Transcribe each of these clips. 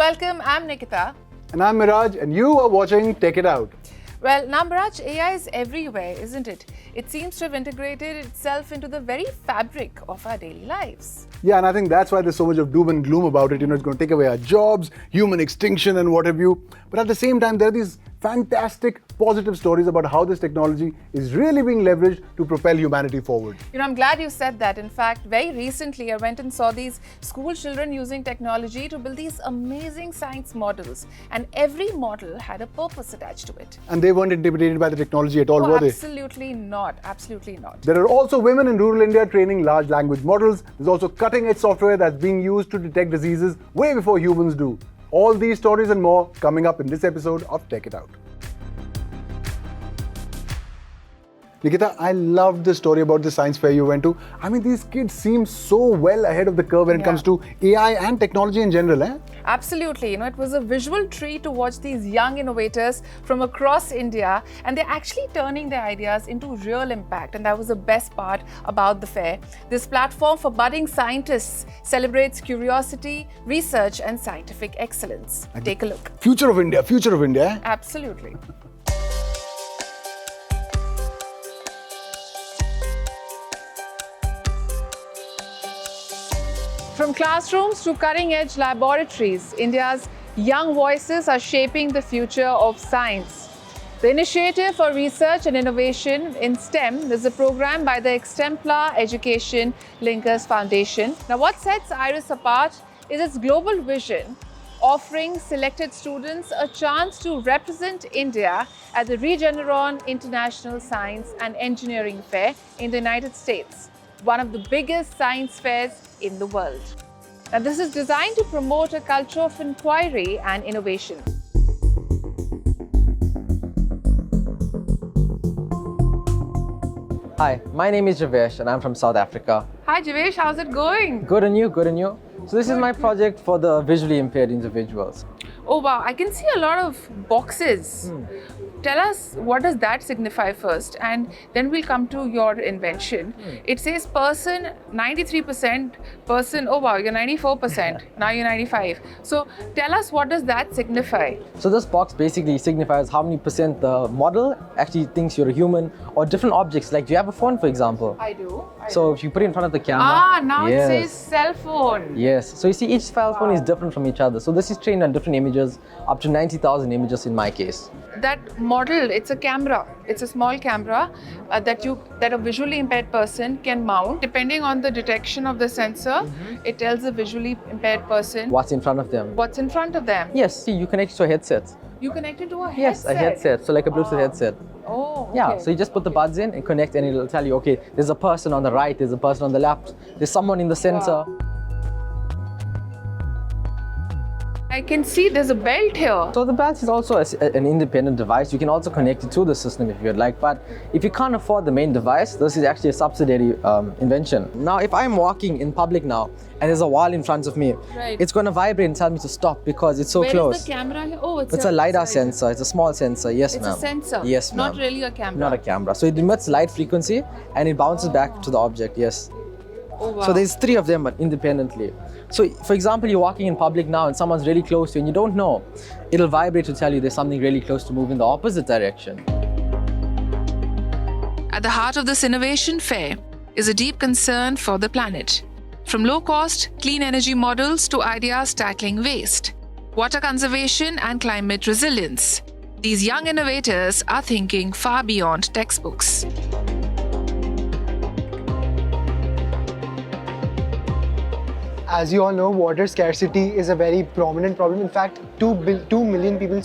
welcome. I'm Nikita. And I'm Miraj, and you are watching Take It Out. Well, now Miraj, AI is everywhere, isn't it? It seems to have integrated itself into the very fabric of our daily lives. Yeah, and I think that's why there's so much of doom and gloom about it. It's going to take away our jobs, human extinction and what have you. But at the same time, there are these fantastic, positive stories about how this technology is really being leveraged to propel humanity forward. I'm glad you said that. In fact, very recently, I went and saw these school children using technology to build these amazing science models. And every model had a purpose attached to it. And they weren't intimidated by the technology at all, were they? Absolutely not. Absolutely not. There are also women in rural India training large language models. There's also cutting-edge software that's being used to detect diseases way before humans do. All these stories and more coming up in this episode of Take It Out. Nikita, I loved the story about the science fair you went to. I mean, these kids seem so well ahead of the curve when it comes to AI and technology in general, eh? Absolutely. It was a visual treat to watch these young innovators from across India, and they're actually turning their ideas into real impact. And that was the best part about the fair. This platform for budding scientists celebrates curiosity, research, and scientific excellence. Take a look. Future of India, eh? Absolutely. From classrooms to cutting-edge laboratories, India's young voices are shaping the future of science. The Initiative for Research and Innovation in STEM is a program by the Extemplar Education Linkers Foundation. Now, what sets IRIS apart is its global vision, offering selected students a chance to represent India at the Regeneron International Science and Engineering Fair in the United States, one of the biggest science fairs in the world. Now, this is designed to promote a culture of inquiry and innovation. Hi, my name is Javesh and I'm from South Africa. Hi Javesh, how's it going? Good on you, good on you. So this is my project for the visually impaired individuals. Oh wow, I can see a lot of boxes. Tell us, what does that signify first? And then we'll come to your invention. It says person, 93%, person, oh wow, you're 94%, now you're 95. So tell us, what does that signify? So this box basically signifies how many percent the model actually thinks you're a human, or different objects. Like, do you have a phone, for example? I do. So if you put it in front of the camera. Now it says cell phone. Yes. So you see, each cell phone is different from each other. So this is trained on different images, up to 90,000 images in my case. That model, it's a camera. It's a small camera that a visually impaired person can mount. Depending on the detection of the sensor, it tells the visually impaired person what's in front of them. What's in front of them. Yes. See, you connect it to a headset. You connect it to a headset? Yes, a headset. So like a Bluetooth headset. Oh, okay. Yeah, so you just put the buds in and connect, and it'll tell you, okay, there's a person on the right, there's a person on the left, there's someone in the center. Wow. I can see there's a belt here. So the belt is also an independent device. You can also connect it to the system if you'd like, but if you can't afford the main device, this is actually a subsidiary invention. Now, if I'm walking in public now, and there's a wall in front of me, it's going to vibrate and tell me to stop because it's so close. Where is the camera here? Oh, it's a LiDAR sensor. It's a small sensor. Yes, ma'am. It's a sensor? Yes, ma'am. Not really a camera? Not a camera. So it emits light frequency and it bounces back to the object, yes. Oh, wow. So there's 3 of them, but independently. So for example, you're walking in public now and someone's really close to you and you don't know, it'll vibrate to tell you there's something really close to move in the opposite direction. At the heart of this innovation fair is a deep concern for the planet. From low-cost, clean energy models to ideas tackling waste, water conservation and climate resilience, these young innovators are thinking far beyond textbooks. As you all know, water scarcity is a very prominent problem. In fact, 2 million people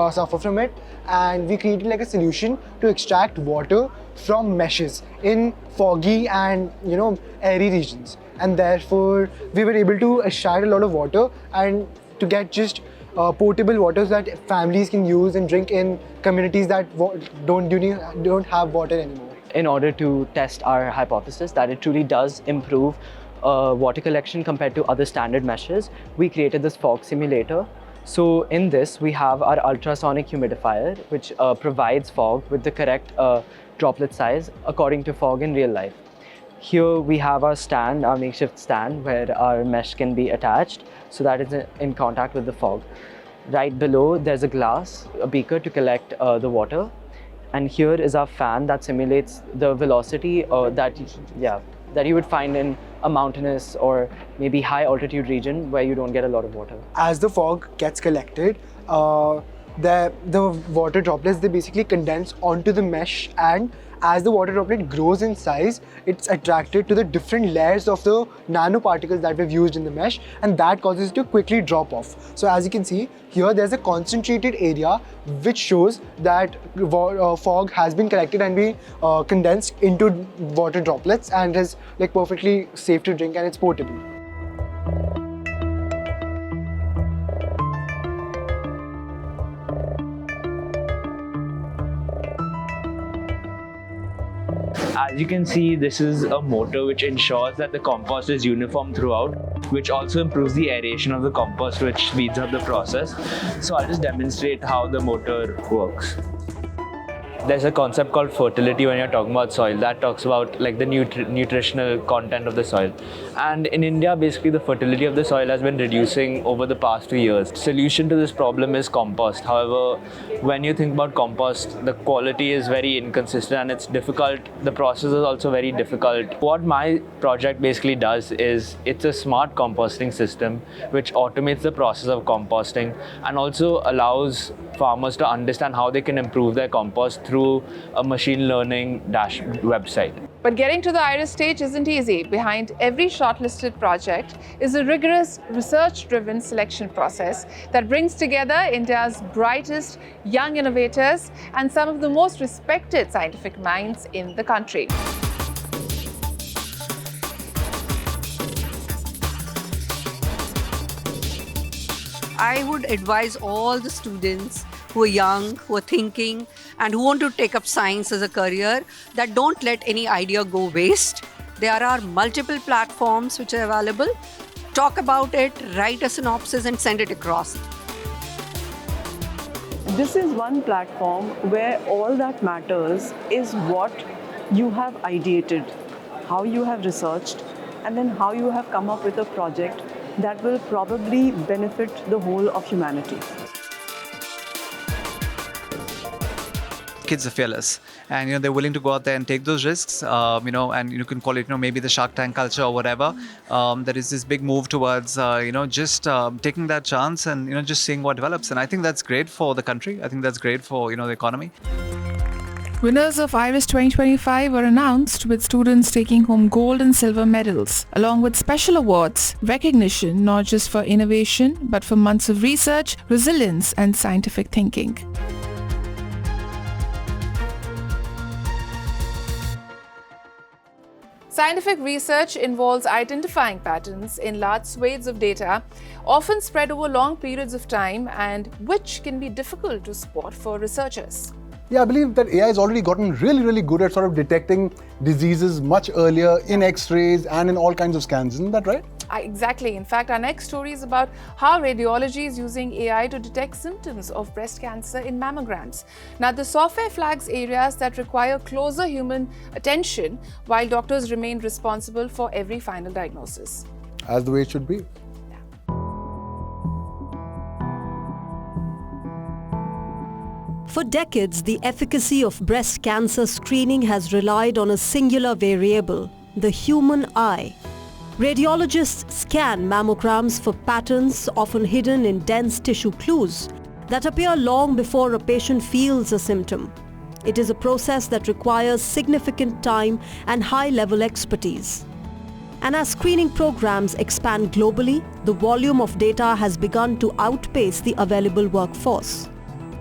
suffer from it, and we created a solution to extract water from meshes in foggy and airy regions, and therefore we were able to extract a lot of water and to get just potable waters that families can use and drink in communities that don't have water anymore. In order to test our hypothesis that it truly does improve water collection compared to other standard meshes, we created this fog simulator. So in this, we have our ultrasonic humidifier, which provides fog with the correct droplet size according to fog in real life. Here we have our stand, our makeshift stand, where our mesh can be attached, so that it's in contact with the fog. Right below, there's a glass, a beaker to collect the water. And here is our fan that simulates the velocity that you would find in a mountainous or maybe high altitude region where you don't get a lot of water. As the fog gets collected, the water droplets, they basically condense onto the mesh, and as the water droplet grows in size, it's attracted to the different layers of the nanoparticles that we've used in the mesh, and that causes it to quickly drop off. So as you can see here, there's a concentrated area which shows that fog has been collected and be condensed into water droplets, and is like perfectly safe to drink, and it's potable. As you can see, this is a motor which ensures that the compost is uniform throughout, which also improves the aeration of the compost, which speeds up the process. So I'll just demonstrate how the motor works. There's a concept called fertility when you're talking about soil that talks about like the nutritional content of the soil. And in India, basically the fertility of the soil has been reducing over the past few years. Solution to this problem is compost. However, when you think about compost, the quality is very inconsistent and it's difficult. The process is also very difficult. What my project basically does is it's a smart composting system which automates the process of composting and also allows farmers to understand how they can improve their compost through a machine learning website. But getting to the IRIS stage isn't easy. Behind every shortlisted project is a rigorous research-driven selection process that brings together India's brightest young innovators and some of the most respected scientific minds in the country. I would advise all the students who are young, who are thinking, and who want to take up science as a career that don't let any idea go waste. There are multiple platforms which are available. Talk about it, write a synopsis, and send it across. This is one platform where all that matters is what you have ideated, how you have researched, and then how you have come up with a project that will probably benefit the whole of humanity. Kids are fearless, and they're willing to go out there and take those risks. And you can call it maybe the Shark Tank culture or whatever. There is this big move towards just taking that chance and just seeing what develops. And I think that's great for the country. I think that's great for the economy. Winners of IRIS 2025 were announced, with students taking home gold and silver medals, along with special awards, recognition not just for innovation, but for months of research, resilience, and scientific thinking. Scientific research involves identifying patterns in large swathes of data, often spread over long periods of time, and which can be difficult to spot for researchers. Yeah, I believe that AI has already gotten really good at sort of detecting diseases much earlier in X-rays and in all kinds of scans. Isn't that right? Exactly. In fact, our next story is about how radiology is using AI to detect symptoms of breast cancer in mammograms. Now, the software flags areas that require closer human attention, while doctors remain responsible for every final diagnosis. As the way it should be. For decades, the efficacy of breast cancer screening has relied on a singular variable, the human eye. Radiologists scan mammograms for patterns often hidden in dense tissue clues that appear long before a patient feels a symptom. It is a process that requires significant time and high-level expertise. And as screening programs expand globally, the volume of data has begun to outpace the available workforce.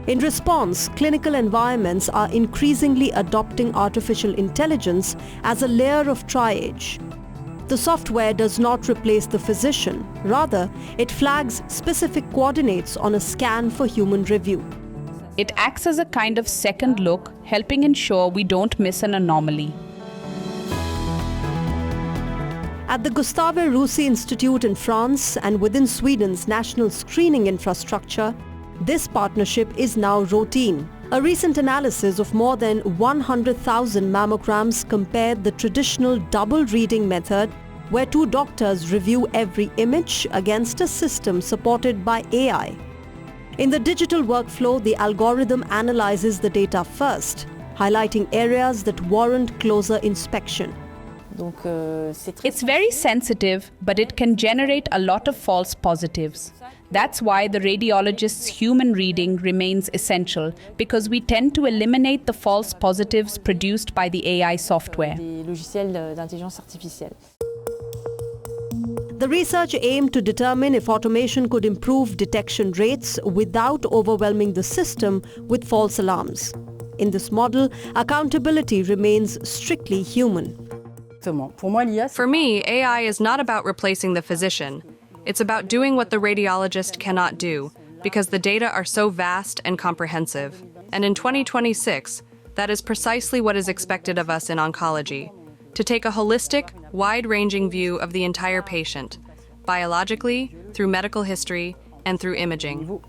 In response, clinical environments are increasingly adopting artificial intelligence as a layer of triage. The software does not replace the physician. Rather, it flags specific coordinates on a scan for human review. It acts as a kind of second look, helping ensure we don't miss an anomaly. At the Gustave Roussy Institute in France and within Sweden's national screening infrastructure, this partnership is now routine. A recent analysis of more than 100,000 mammograms compared the traditional double reading method, where two doctors review every image, against a system supported by AI. In the digital workflow, the algorithm analyzes the data first, highlighting areas that warrant closer inspection. It's very sensitive, but it can generate a lot of false positives. That's why the radiologist's human reading remains essential, because we tend to eliminate the false positives produced by the AI software. The research aimed to determine if automation could improve detection rates without overwhelming the system with false alarms. In this model, accountability remains strictly human. For me, AI is not about replacing the physician. It's about doing what the radiologist cannot do, because the data are so vast and comprehensive. And in 2026, that is precisely what is expected of us in oncology, to take a holistic, wide-ranging view of the entire patient, biologically, through medical history, and through imaging.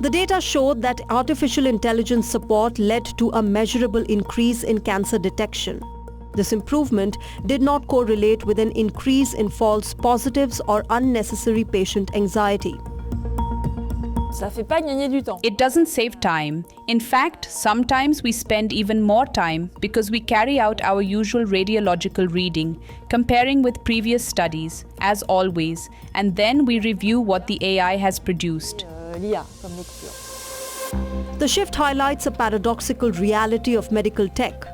The data showed that artificial intelligence support led to a measurable increase in cancer detection. This improvement did not correlate with an increase in false positives or unnecessary patient anxiety. It doesn't save time. In fact, sometimes we spend even more time because we carry out our usual radiological reading, comparing with previous studies, as always, and then we review what the AI has produced. The shift highlights a paradoxical reality of medical tech.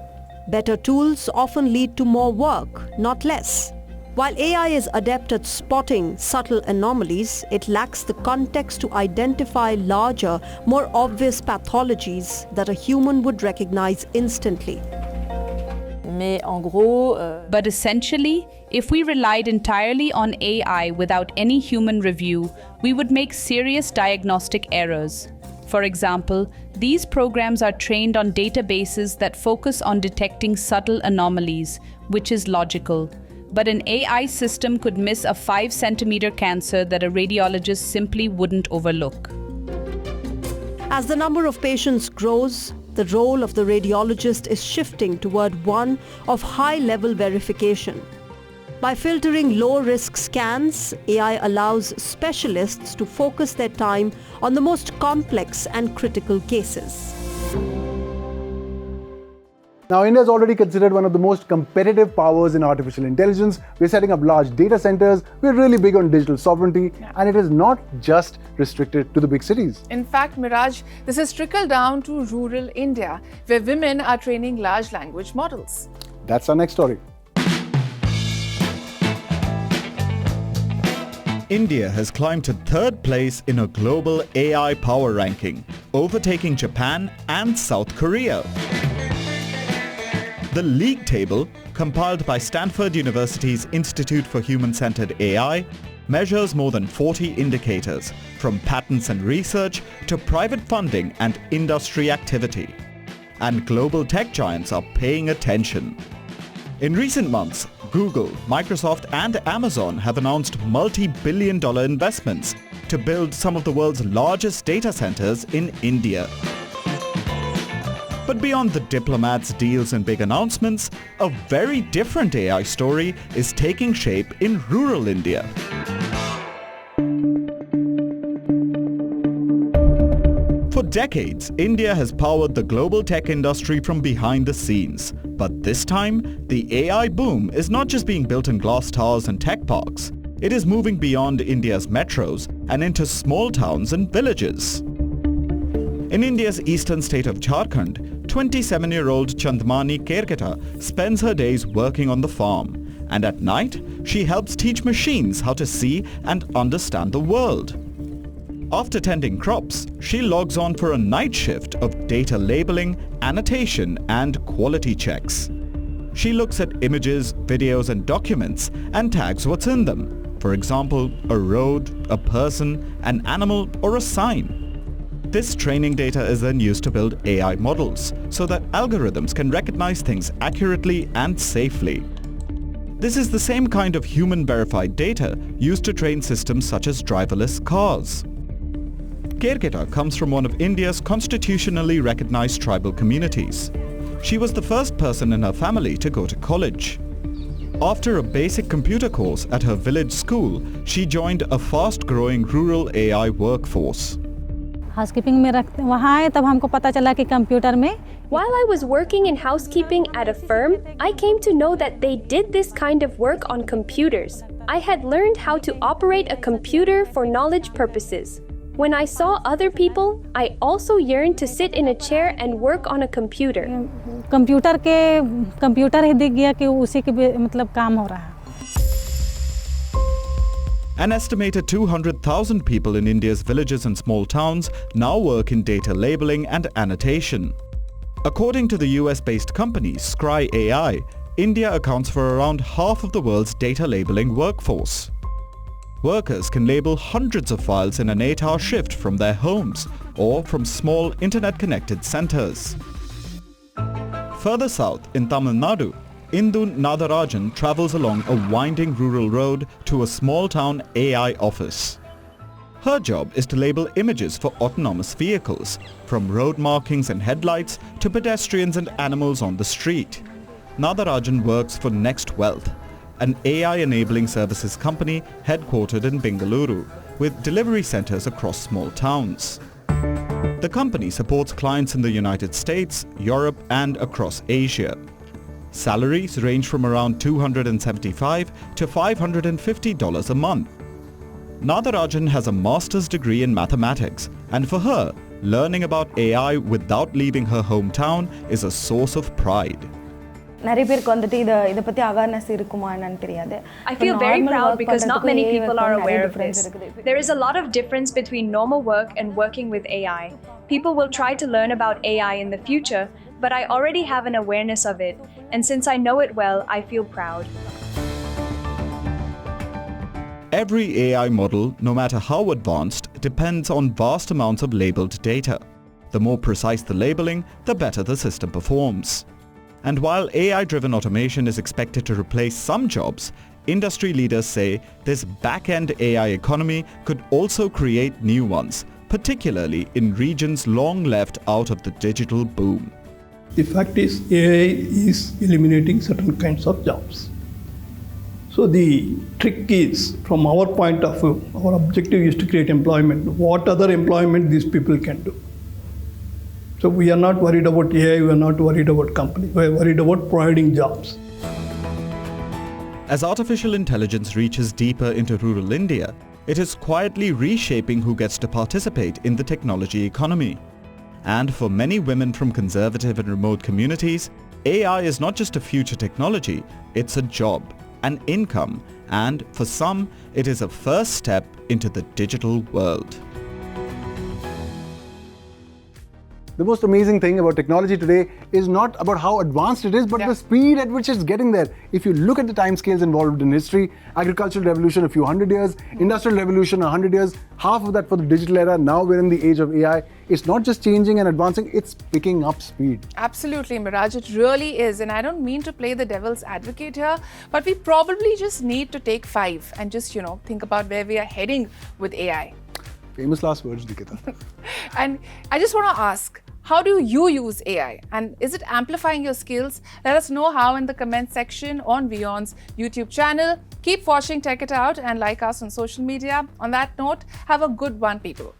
Better tools often lead to more work, not less. While AI is adept at spotting subtle anomalies, it lacks the context to identify larger, more obvious pathologies that a human would recognize instantly. But essentially, if we relied entirely on AI without any human review, we would make serious diagnostic errors. For example, these programs are trained on databases that focus on detecting subtle anomalies, which is logical. But an AI system could miss a 5-centimeter cancer that a radiologist simply wouldn't overlook. As the number of patients grows, the role of the radiologist is shifting toward one of high-level verification. By filtering low-risk scans, AI allows specialists to focus their time on the most complex and critical cases. Now, India is already considered one of the most competitive powers in artificial intelligence. We're setting up large data centers, we're really big on digital sovereignty, and it is not just restricted to the big cities. In fact, Miraj, this has trickled down to rural India, where women are training large language models. That's our next story. India has climbed to third place in a global AI power ranking, overtaking Japan and South Korea. The league table, compiled by Stanford University's Institute for Human-Centered AI, measures more than 40 indicators, from patents and research to private funding and industry activity. And global tech giants are paying attention. In recent months, Google, Microsoft and Amazon have announced multi-billion-dollar investments to build some of the world's largest data centers in India. But beyond the diplomats, deals and big announcements, a very different AI story is taking shape in rural India. For decades, India has powered the global tech industry from behind the scenes. But this time, the AI boom is not just being built in glass towers and tech parks. It is moving beyond India's metros and into small towns and villages. In India's eastern state of Jharkhand, 27-year-old Chandmani Kerketa spends her days working on the farm. And at night, she helps teach machines how to see and understand the world. After tending crops, she logs on for a night shift of data labeling, annotation and quality checks. She looks at images, videos and documents and tags what's in them. For example, a road, a person, an animal or a sign. This training data is then used to build AI models so that algorithms can recognize things accurately and safely. This is the same kind of human-verified data used to train systems such as driverless cars. Kerketa comes from one of India's constitutionally recognized tribal communities. She was the first person in her family to go to college. After a basic computer course at her village school, she joined a fast-growing rural AI workforce. Housekeeping में रखते वहाँ आए तब हमको पता चला कि computer में While I was working in housekeeping at a firm, I came to know that they did this kind of work on computers. I had learned how to operate a computer for knowledge purposes. When I saw other people, I also yearned to sit in a chair and work on a computer. Computer ही दिख गया कि उसी के मतलब काम हो रहा है. An estimated 200,000 people in India's villages and small towns now work in data labeling and annotation. According to the US-based company Scry AI, India accounts for around half of the world's data labeling workforce. Workers can label hundreds of files in an 8-hour shift from their homes or from small internet-connected centers. Further south in Tamil Nadu, Indu Nadarajan travels along a winding rural road to a small-town AI office. Her job is to label images for autonomous vehicles, from road markings and headlights to pedestrians and animals on the street. Nadarajan works for Next Wealth, an AI-enabling services company headquartered in Bengaluru, with delivery centers across small towns. The company supports clients in the United States, Europe and across Asia. Salaries range from around $275 to $550 a month. Nadarajan has a master's degree in mathematics, and for her, learning about AI without leaving her hometown is a source of pride. நிறைய பேருக்கு வந்துட்டு இத பத்தி awareness இருக்குமா என்னன்னு தெரியாது. I feel very proud because not many people are aware of this. There is a lot of difference between normal work and working with AI. People will try to learn about AI in the future, but I already have an awareness of it, and since I know it well, I feel proud. Every AI model, no matter how advanced, depends on vast amounts of labeled data. The more precise the labeling, the better the system performs. And while AI-driven automation is expected to replace some jobs, industry leaders say this back-end AI economy could also create new ones, particularly in regions long left out of the digital boom. The fact is, AI is eliminating certain kinds of jobs. So the trick is, from our point of view, our objective is to create employment. What other employment these people can do? So we are not worried about AI, we are not worried about company, we are worried about providing jobs. As artificial intelligence reaches deeper into rural India, it is quietly reshaping who gets to participate in the technology economy. And for many women from conservative and remote communities, AI is not just a future technology, it's a job, an income, and for some, it is a first step into the digital world. The most amazing thing about technology today is not about how advanced it is, but the speed at which it's getting there. If you look at the timescales involved in history, agricultural revolution a few hundred years, industrial revolution 100 years, half of that for the digital era, now we're in the age of AI. It's not just changing and advancing, it's picking up speed. Absolutely, Miraj, it really is. And I don't mean to play the devil's advocate here, but we probably just need to take 5 and just, think about where we are heading with AI. Famous last words, Nikita. And I just want to ask, how do you use AI? And is it amplifying your skills? Let us know how in the comment section on WION's YouTube channel. Keep watching Tech It Out and like us on social media. On that note, have a good one, people.